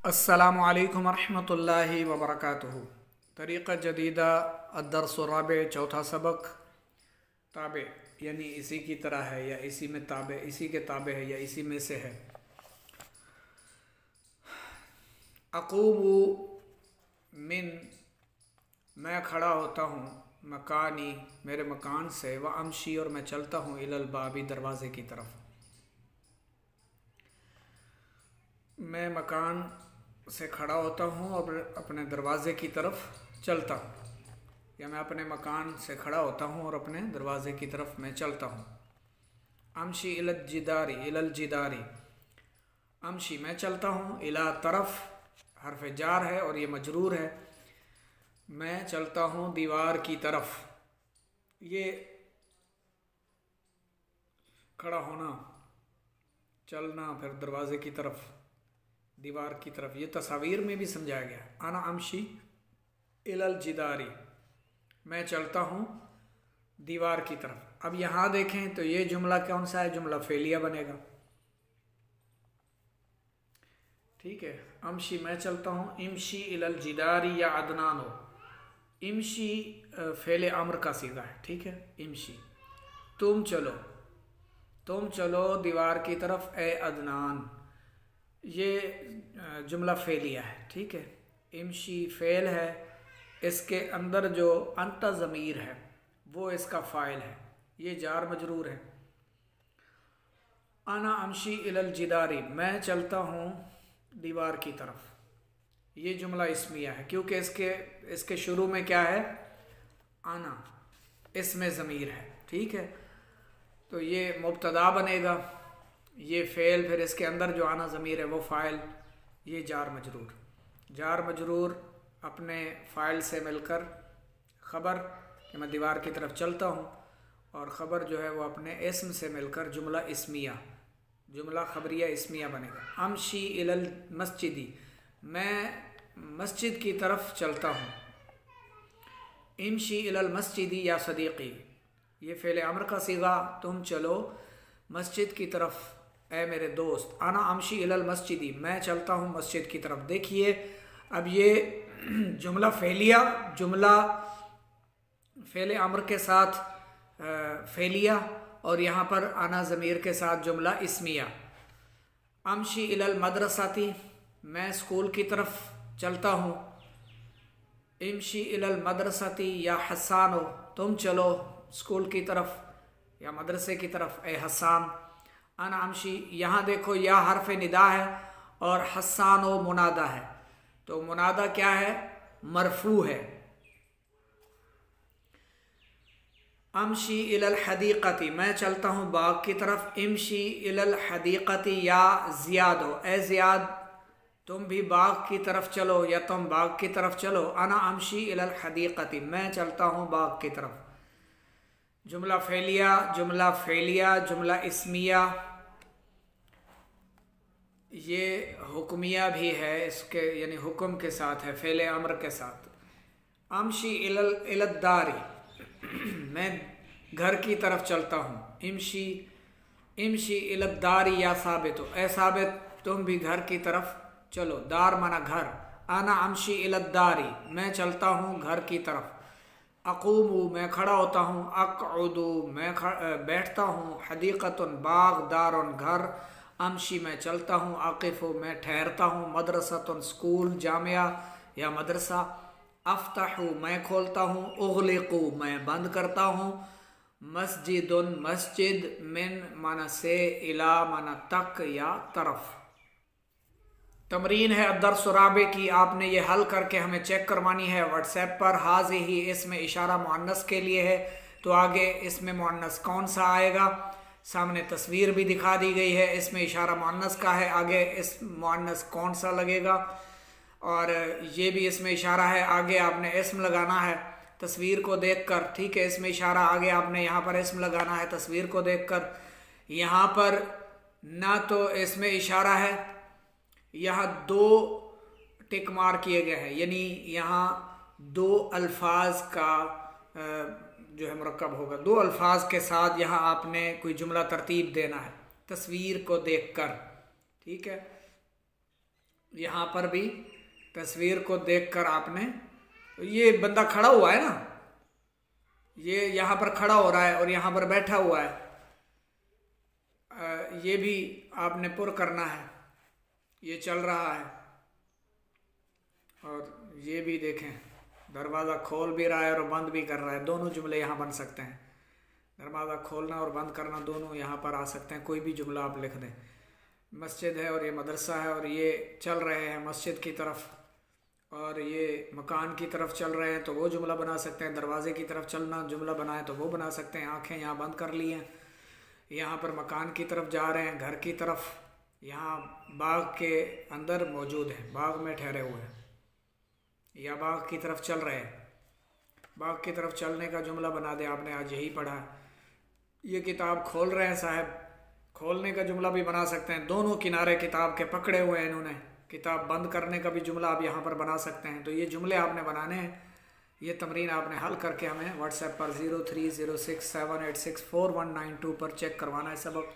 अस्सलामु अलैकुम वरहमतुल्लाहि वबरकातुहू। तरीक़ा जदीदा अद्दर्सुर्राबे, चौथा सबक। ताबे यानी इसी की तरह है या इसी में ताबे, इसी के ताबे है या इसी में से है। अक़ूमु मिन, मैं खड़ा होता हूँ, मकानी, मेरे मकान से, व अमशी, और मैं चलता हूँ, इलल बाबी, दरवाज़े की तरफ। मैं मकान से खड़ा होता हूँ और अपने दरवाज़े की तरफ चलता हूँ, या मैं अपने मकान से खड़ा होता हूँ और अपने दरवाज़े की तरफ मैं चलता हूँ। अमशी इलल जिदारी, इलल जिदारी, अमशी मैं चलता हूँ, इला तरफ हर्फ जार है और ये मजरूर है। मैं चलता हूँ दीवार की तरफ। ये खड़ा होना, चलना, फिर दरवाजे की तरफ, दीवार की तरफ, ये तस्वीर में भी समझाया गया। अना अमशी इलल जिदारी, मैं चलता हूँ दीवार की तरफ। अब यहाँ देखें तो ये जुमला कौन सा है? जुमला फेलिया बनेगा। ठीक है, अमशी मैं चलता हूँ, इमशी इलल जिदारी या अदनान हो। इमशी फेले अम्र का सीगा है। ठीक है, इमशी, तुम चलो, तुम चलो दीवार की तरफ, ए अदनान, ये जुमला फेलिया है। ठीक है, इमशी फेल है, इसके अंदर जो अंता ज़मीर है वो इसका फ़ाइल है, ये जार मजरूर है। अना अमशी इलल जिदारी, मैं चलता हूँ दीवार की तरफ, ये जुमला इस्मिया है क्योंकि इसके शुरू में क्या है? आना, इसमें ज़मीर है। ठीक है, तो ये मुब्तदा बनेगा, ये फ़ेल, फिर इसके अंदर जो आना ज़मीर है वो फ़ाइल, ये जार मजरूर। जार मजरूर अपने फ़ाइल से मिलकर ख़बर कि मैं दीवार की तरफ चलता हूँ, और ख़बर जो है वो अपने इस्म से मिलकर जुमला इस्मिया, जुमला ख़बरिया इस्मिया बनेगा। अमशी इलल मस्जिदी, मैं मस्जिद की तरफ चलता हूँ। इमशी इलल मस्जिदी या सदीक़ी, ये फ़ेले अमर का सीगा, तुम चलो मस्जिद की तरफ, ए मेरे दोस्त। आना अमशी इलल मस्जिदी, मैं चलता हूँ मस्जिद की तरफ। देखिए अब ये जुमला फेलिया, जुमला फ़ेले अमर के साथ फेलिया, और यहाँ पर आना ज़मीर के साथ जुमला इस्मिया। अमशी इलल मदरसाती, मैं स्कूल की तरफ चलता हूँ। इमशी इलल मदरसाती या हसानो, तुम चलो स्कूल की तरफ या मदरसे की तरफ, ए हसान। अना अमशी, यहाँ देखो या हर्फ निदा है और हसानो मुनादा है, तो मुनादा क्या है? मरफू है। अमशी इलल हदीक़ती, मैं चलता हूँ बाग की तरफ। इमशी इलल हदीक़ती या ज़ियादो, ए ज़ियाद तुम भी बाग की तरफ चलो या तुम बाग की तरफ चलो। अना अमशी इलल हदीक़ती, मैं चलता हूँ बाग की तरफ। जुमला फेलिया, जुमला फेलिया, जुमला इस्मिया, ये हुक्मिया भी है, इसके यानी हुक्म के साथ है, फ़ेले अम्र के साथ। अमशी इलल इलद्दारी, मैं घर की तरफ चलता हूँ। इमशी इमशी इलद्दारी या साबितो, ए साबित तुम भी घर की तरफ चलो। दार माना घर। आना अमशी इलद्दारी, मैं चलता हूँ घर की तरफ। अक़ूमु, मैं खड़ा होता हूँ। अक़उदु, मैं बैठता हूँ। हदीक़तुन, बाग। दारुन, घर। अमशी, मैं चलता हूँ। आक़िफ़ु, मैं ठहरता हूँ। मदरसतुन, स्कूल, जामिया या मदरसा। अफ़्तहु, मैं खोलता हूँ। उग़लिक़ु, मैं बंद करता हूँ। मस्जिदुन, मस्जिद। मिन माना से, इला माना तक या तरफ। तमरीन है अद्दर्सुर्राबे की, आपने ये हल करके हमें चेक करवानी है व्हाट्सएप पर। हाज़िही, इसमें इशारा मुअन्नस के लिए है, तो आगे इसमें मुअन्नस कौन सा आएगा? सामने तस्वीर भी दिखा दी गई है, इसमें इशारा मुअन्नस का है, आगे इस मुअन्नस कौन सा लगेगा? और ये भी इसमें इशारा है, आगे आपने इस्म लगाना है तस्वीर को देखकर। ठीक है, इसमें इशारा, आगे आपने यहाँ पर इस्म लगाना है तस्वीर को देखकर। यहाँ पर ना तो इसमें इशारा है, यहाँ दो टिक मार किए गए हैं, यानी यहाँ दो अल्फाज का जो है मुरक्कब होगा, दो अल्फाज के साथ यहाँ आपने कोई जुमला तरतीब देना है तस्वीर को देखकर। ठीक है, यहाँ पर भी तस्वीर को देखकर आपने, ये बंदा खड़ा हुआ है ना, ये यहाँ पर खड़ा हो रहा है और यहाँ पर बैठा हुआ है, ये भी आपने पुर करना है। ये चल रहा है और ये भी देखें, दरवाज़ा खोल भी रहा है और बंद भी कर रहा है। दोनों जुमले यहाँ बन सकते हैं। दरवाज़ा खोलना और बंद करना दोनों यहाँ पर आ सकते हैं। कोई भी जुमला आप लिख दें। मस्जिद है और ये मदरसा है और ये चल रहे हैं मस्जिद की तरफ, और ये मकान की तरफ चल रहे हैं तो वो जुमला बना सकते हैं। दरवाजे की तरफ चलना जुमला बनाए तो वो बना सकते हैं। आंखें यहाँ बंद कर ली हैं, यहाँ पर मकान की तरफ जा रहे हैं, घर की तरफ, यहाँ बाग के अंदर मौजूद हैं, बाग में ठहरे हुए हैं या बाग की तरफ चल रहे हैं। बाग की तरफ चलने का जुमला बना दे, आपने आज यही पढ़ा है। ये किताब खोल रहे हैं साहब, खोलने का जुमला भी बना सकते हैं। दोनों किनारे किताब के पकड़े हुए हैं इन्होंने। किताब बंद करने का भी जुमला आप यहाँ पर बना सकते हैं। तो ये जुमले आपने बनाने हैं। ये तमरीन आपने हल करके हमें व्हाट्सएप पर 030678649192 पर चेक करवाना है सबक।